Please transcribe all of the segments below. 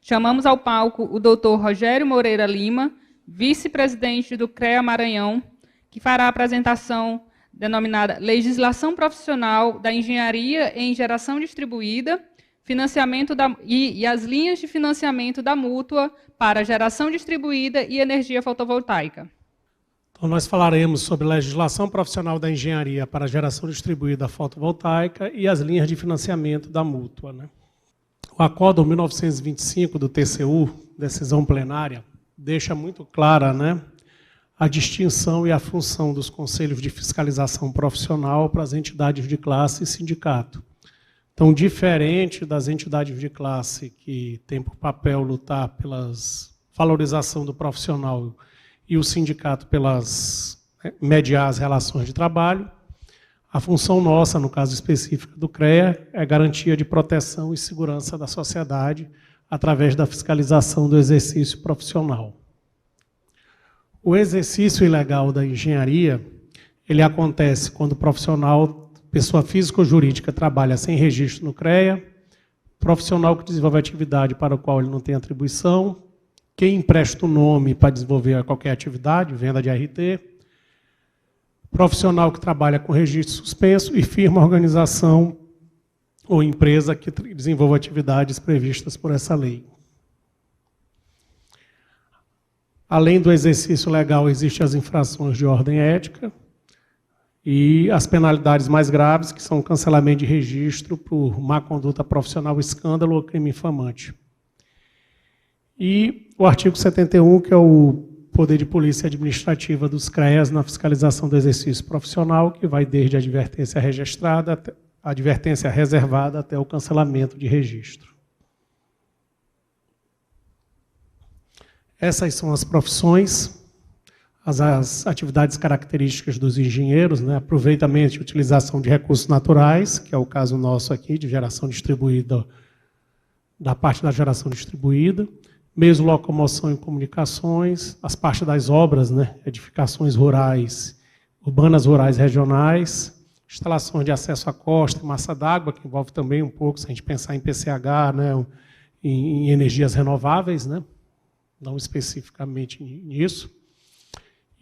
Chamamos ao palco o doutor Rogério Moreira Lima, vice-presidente do CREA Maranhão, que fará a apresentação denominada Legislação Profissional da Engenharia em Geração Distribuída, financiamento e as linhas de financiamento da mútua para geração distribuída e energia fotovoltaica. Então, nós falaremos sobre legislação profissional da engenharia para geração distribuída fotovoltaica e as linhas de financiamento da mútua, né? O Acórdão 1925 do TCU, decisão plenária, deixa muito clara, né, a distinção e a função dos conselhos de fiscalização profissional para as entidades de classe e sindicato. Então, diferente das entidades de classe que têm por papel lutar pela valorização do profissional e o sindicato pelas mediar as relações de trabalho, a função nossa, no caso específico do CREA, é garantia de proteção e segurança da sociedade através da fiscalização do exercício profissional. O exercício ilegal da engenharia, ele acontece quando o profissional, pessoa física ou jurídica, trabalha sem registro no CREA, profissional que desenvolve atividade para o qual ele não tem atribuição, quem empresta o nome para desenvolver qualquer atividade, venda de RT, profissional que trabalha com registro suspenso e firma, organização ou empresa que desenvolva atividades previstas por essa lei. Além do exercício legal, existem as infrações de ordem ética e as penalidades mais graves, que são o cancelamento de registro por má conduta profissional, escândalo ou crime infamante. E o artigo 71, que é o poder de polícia administrativa dos CREAs na fiscalização do exercício profissional, que vai desde a advertência registrada, a advertência reservada até o cancelamento de registro. Essas são as profissões, as atividades características dos engenheiros, né? Aproveitamento e utilização de recursos naturais, que é o caso nosso aqui, de geração distribuída, da parte da geração distribuída, meios de locomoção e comunicações, as partes das obras, né? Edificações rurais, urbanas rurais regionais, instalações de acesso à costa e massa d'água, que envolve também um pouco, se a gente pensar em PCH, né? em energias renováveis, né? Não especificamente nisso,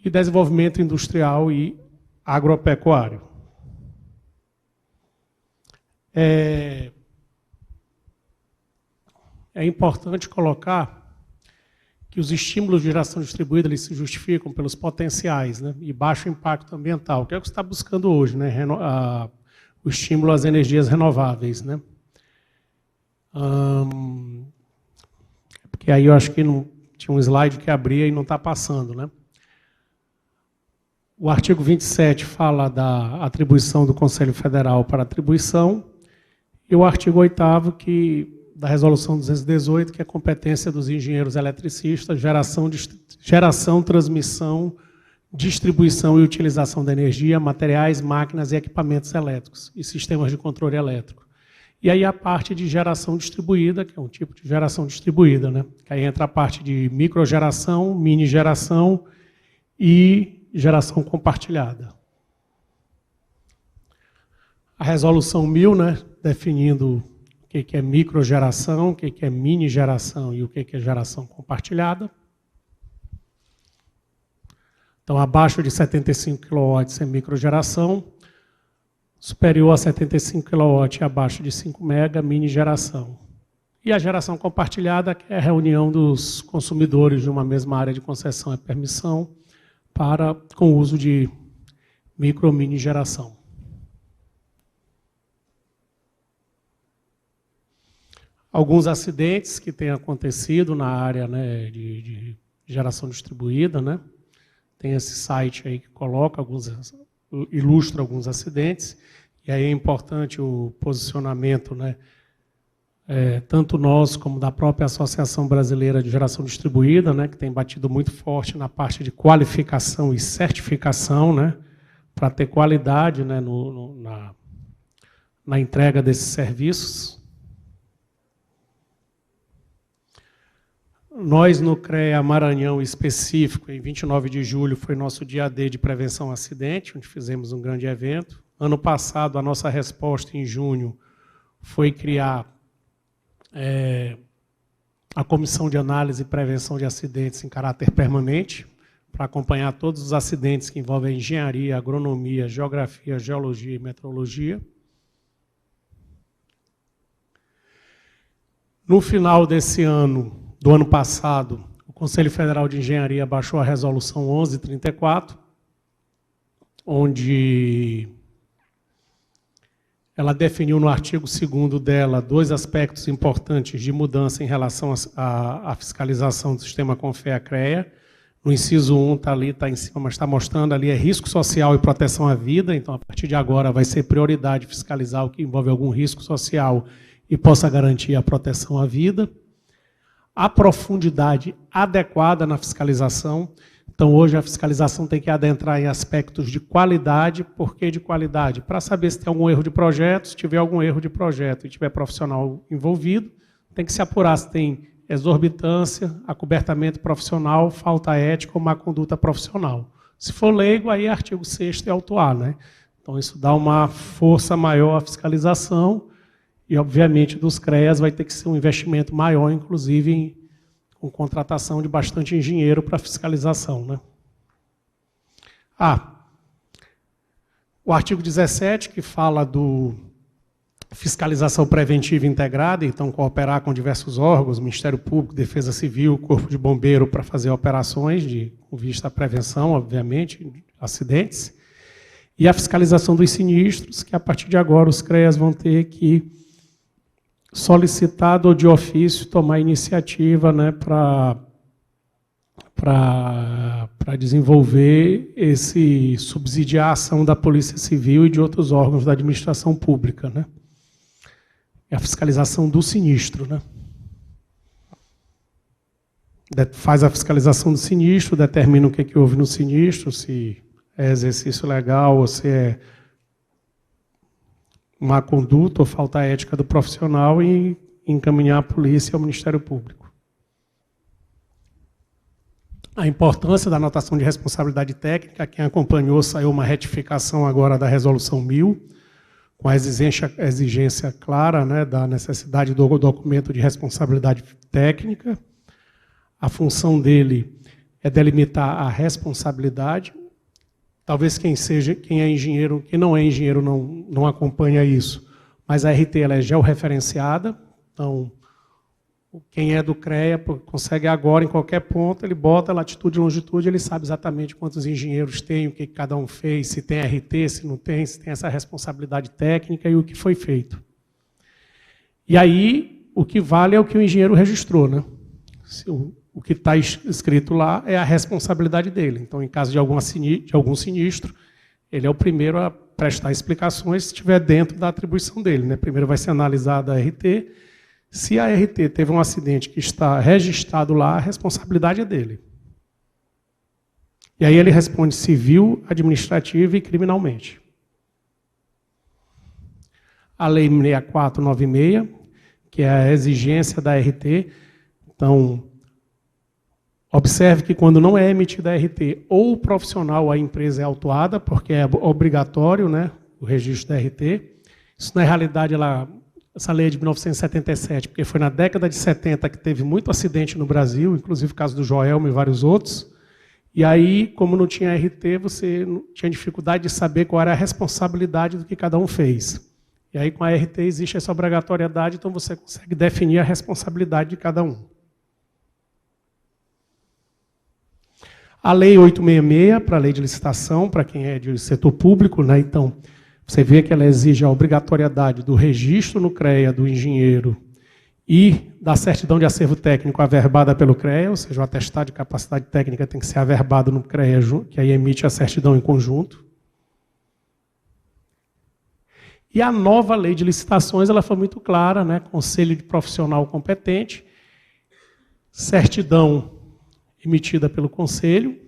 e desenvolvimento industrial e agropecuário. É importante colocar que os estímulos de geração distribuída eles se justificam pelos potenciais, né, e baixo impacto ambiental, que é o que você está buscando hoje, né, o estímulo às energias renováveis. Né. Porque aí eu acho que não, tinha um slide que abria e não está passando. Né. O artigo 27 fala da atribuição do Conselho Federal para atribuição, e o artigo 8º da Resolução 218, que é a competência dos engenheiros eletricistas, geração, transmissão, distribuição e utilização da energia, materiais, máquinas e equipamentos elétricos e sistemas de controle elétrico. E aí a parte de geração distribuída, que é um tipo de geração distribuída, né? Que aí entra a parte de microgeração, mini geração e geração compartilhada. A Resolução 1000, né, definindo o que é microgeração, o que é mini geração e o que é geração compartilhada. Então, abaixo de 75 kW é microgeração, superior a 75 kW e abaixo de 5 MB, mini geração. E a geração compartilhada, que é a reunião dos consumidores de uma mesma área de concessão e permissão com o uso de micro ou mini geração. Alguns acidentes que têm acontecido na área, né, de geração distribuída, né? Tem esse site aí que coloca ilustra alguns acidentes, e aí é importante o posicionamento, né, tanto nós como da própria Associação Brasileira de Geração Distribuída, né, que tem batido muito forte na parte de qualificação e certificação, né, para ter qualidade, né, na entrega desses serviços. Nós, no CREA Maranhão específico, em 29 de julho, foi nosso dia D de prevenção a acidente, onde fizemos um grande evento. Ano passado, a nossa resposta, em junho, foi criar a Comissão de Análise e Prevenção de Acidentes em caráter permanente, para acompanhar todos os acidentes que envolvem engenharia, agronomia, geografia, geologia e meteorologia. No final desse ano, do ano passado, o Conselho Federal de Engenharia baixou a Resolução 1134, onde ela definiu no artigo 2º dela 2 aspectos importantes de mudança em relação à fiscalização do sistema CONFEA-CREA. No inciso 1 está ali, está em cima, mas está mostrando ali, é risco social e proteção à vida. Então, a partir de agora, vai ser prioridade fiscalizar o que envolve algum risco social e possa garantir a proteção à vida. A profundidade adequada na fiscalização. Então, hoje, a fiscalização tem que adentrar em aspectos de qualidade. Por que de qualidade? Para saber se tem algum erro de projeto. Se tiver algum erro de projeto e tiver profissional envolvido, tem que se apurar se tem exorbitância, acobertamento profissional, falta ética ou má conduta profissional. Se for leigo, aí é artigo 6º e autuar, né? Então, isso dá uma força maior à fiscalização e, obviamente, dos CREAs vai ter que ser um investimento maior, inclusive com contratação de bastante engenheiro para fiscalização, né? O artigo 17, que fala do fiscalização preventiva integrada, então cooperar com diversos órgãos, Ministério Público, Defesa Civil, Corpo de Bombeiro, para fazer operações com vista à prevenção, obviamente, de acidentes. E a fiscalização dos sinistros, que a partir de agora os CREAs vão ter que, solicitado ou de ofício, tomar iniciativa, né, para desenvolver subsidiar a ação da Polícia Civil e de outros órgãos da administração pública, né? É a fiscalização do sinistro, né? Faz a fiscalização do sinistro, determina o que houve no sinistro, se é exercício legal ou se é má conduta ou falta ética do profissional e encaminhar a polícia ao Ministério Público. A importância da anotação de responsabilidade técnica, quem acompanhou, saiu uma retificação agora da Resolução 1000, com a exigência clara, né, da necessidade do documento de responsabilidade técnica. A função dele é delimitar a responsabilidade. Talvez quem é engenheiro, quem não é engenheiro não acompanha isso, mas a RT ela é georreferenciada, então quem é do CREA consegue agora, em qualquer ponto, ele bota latitude e longitude, ele sabe exatamente quantos engenheiros tem, o que cada um fez, se tem RT, se não tem, se tem essa responsabilidade técnica e o que foi feito. E aí, o que vale é o que o engenheiro registrou, né? O que está escrito lá é a responsabilidade dele. Então, em caso de algum sinistro, ele é o primeiro a prestar explicações se estiver dentro da atribuição dele, né? Primeiro vai ser analisada a RT. Se a RT teve um acidente que está registrado lá, a responsabilidade é dele. E aí ele responde civil, administrativa e criminalmente. A Lei 6496, que é a exigência da RT. Então, observe que quando não é emitida a RT, ou o profissional, a empresa é autuada, porque é obrigatório, né, o registro da RT. Isso, na realidade, essa lei é de 1977, porque foi na década de 70 que teve muito acidente no Brasil, inclusive o caso do Joelma e vários outros. E aí, como não tinha RT, você tinha dificuldade de saber qual era a responsabilidade do que cada um fez. E aí, com a RT, existe essa obrigatoriedade, então você consegue definir a responsabilidade de cada um. A Lei 866, para a lei de licitação, para quem é de setor público, né? Então, você vê que ela exige a obrigatoriedade do registro no CREA do engenheiro e da certidão de acervo técnico averbada pelo CREA, ou seja, o atestado de capacidade técnica tem que ser averbado no CREA, que aí emite a certidão em conjunto. E a nova lei de licitações ela foi muito clara, né? Conselho de profissional competente, certidão emitida pelo conselho.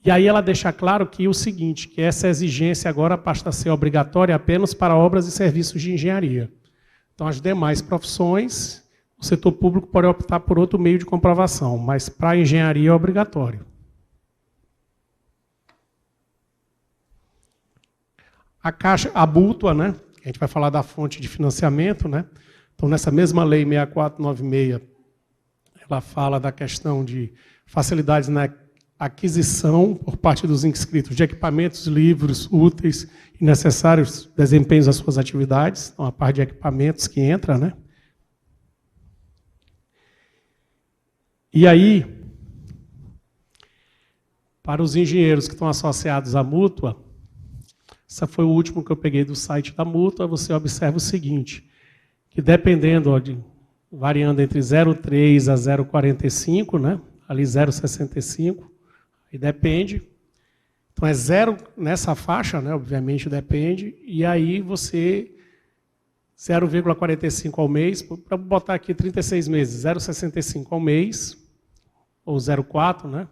E aí ela deixa claro que o seguinte, que essa exigência agora passa a ser obrigatória apenas para obras e serviços de engenharia. Então, as demais profissões, o setor público pode optar por outro meio de comprovação, mas para a engenharia é obrigatório. A Caixa, a Mútua, né? A gente vai falar da fonte de financiamento, né? Então, nessa mesma lei 6496, ela fala da questão de facilidades na aquisição por parte dos inscritos de equipamentos, livros, úteis e necessários desempenhos das suas atividades. Então, a parte de equipamentos que entra, né? E aí, para os engenheiros que estão associados à mútua, esse foi o último que eu peguei do site da mútua, você observa o seguinte, que dependendo, variando entre 0,3 a 0,45, né? Ali 0,65, e depende. Então é zero nessa faixa, né? Obviamente depende, e aí você 0,45 ao mês, para botar aqui 36 meses, 0,65 ao mês, ou 0,4, né?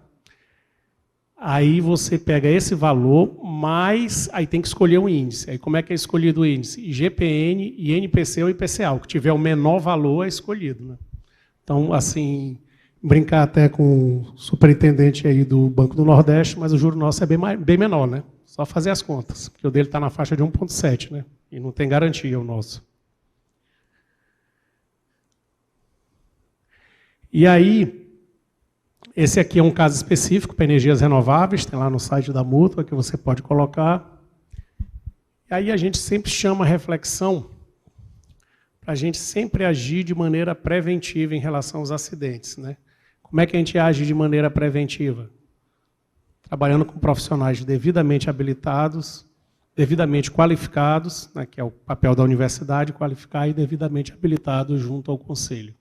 Aí você pega esse valor, mas aí tem que escolher um índice. Aí como é que é escolhido o índice? IGPN, INPC ou IPCA. O que tiver o menor valor é escolhido, né? Então, assim, brincar até com o superintendente aí do Banco do Nordeste, mas o juro nosso é bem menor, né? Só fazer as contas, porque o dele está na faixa de 1,7, né? E não tem garantia o nosso. E aí, esse aqui é um caso específico para energias renováveis, tem lá no site da mútua que você pode colocar. E aí a gente sempre chama a reflexão para a gente sempre agir de maneira preventiva em relação aos acidentes, né? Como é que a gente age de maneira preventiva? Trabalhando com profissionais devidamente habilitados, devidamente qualificados, né, que é o papel da universidade, qualificar e devidamente habilitados junto ao conselho.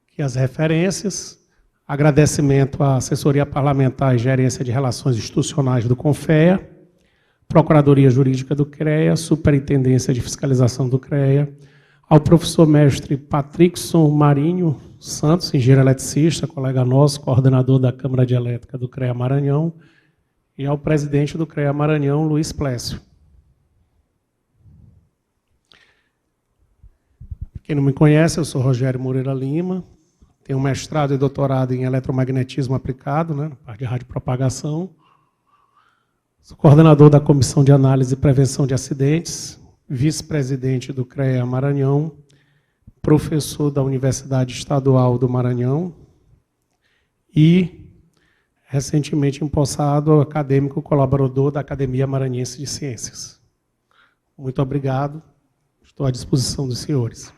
Aqui as referências, agradecimento à assessoria parlamentar e gerência de relações institucionais do CONFEA, Procuradoria Jurídica do CREA, Superintendência de Fiscalização do CREA, ao professor mestre Patrickson Marinho Santos, engenheiro eletricista, colega nosso, coordenador da Câmara de Elétrica do CREA Maranhão, e ao presidente do CREA Maranhão, Luiz Plécio. Quem não me conhece, eu sou Rogério Moreira Lima, tenho mestrado e doutorado em eletromagnetismo aplicado, né, na parte de radiopropagação. Sou coordenador da Comissão de Análise e Prevenção de Acidentes, vice-presidente do CREA Maranhão, professor da Universidade Estadual do Maranhão e, recentemente empossado, acadêmico colaborador da Academia Maranhense de Ciências. Muito obrigado, estou à disposição dos senhores.